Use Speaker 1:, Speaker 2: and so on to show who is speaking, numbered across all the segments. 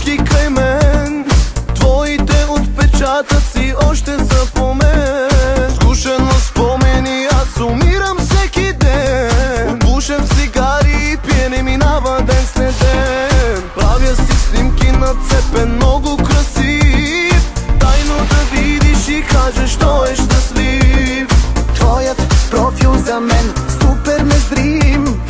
Speaker 1: всички край мен. Твоите отпечатъци още са по мен. Скушен от спомени, аз умирам всеки ден. Отбушен в цигари и пиене минава ден след ден. Правя си снимки нацепен, много красив. Тайно да видиш и кажеш, той е щастлив.
Speaker 2: Твоят профил за мен супер незрим.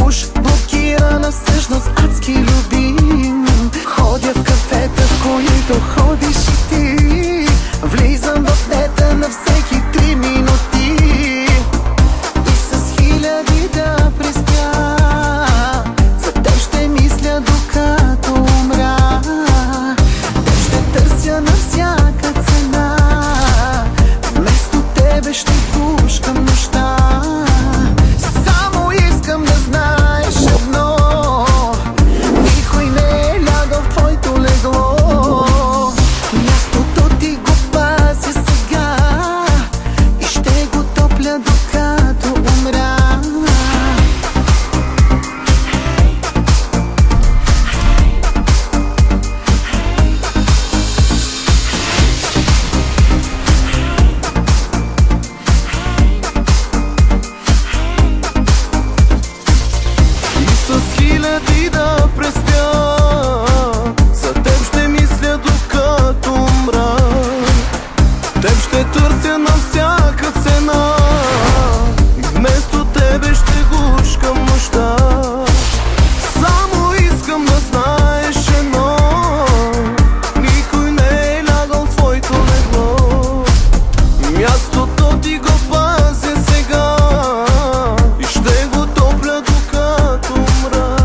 Speaker 2: Уж блокирана, всъщност адски любим. Ходя в кафета, в които ходиш и ти. Влизам в нета на всеки 3 минути. И с хиляди да преспя. За теб ще мисля докато умра. Теб ще търся на всяка цена. Вместо тебе ще пушкам нощта. Само искам да знаеш едно: никой не е лягал в твоето легло. Мястото ти го пазя сега и ще го топля докато умра.
Speaker 1: С хиляди да преспя, за теб ще мисля докато умра. Теб ще търся на всяка цена и вместо тебе ще гушкам нощта. Само искам да знаеш едно: никой не е лягал в твоето легло. Мястото ти го пазя сега и ще го топля докато умра.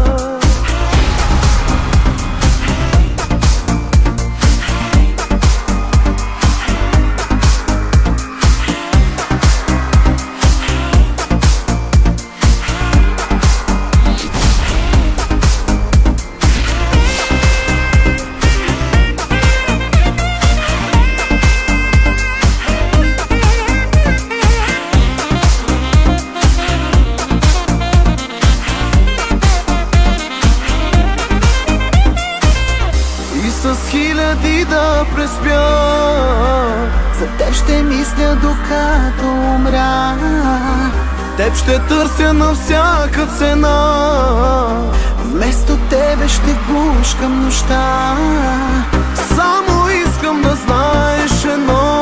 Speaker 1: И с хиляди да преспя,
Speaker 2: За теб ще мисля докато умра.
Speaker 1: теб ще търся на всяка цена.
Speaker 2: Вместо тебе ще гушкам нощта.
Speaker 1: Само искам да знаеш едно: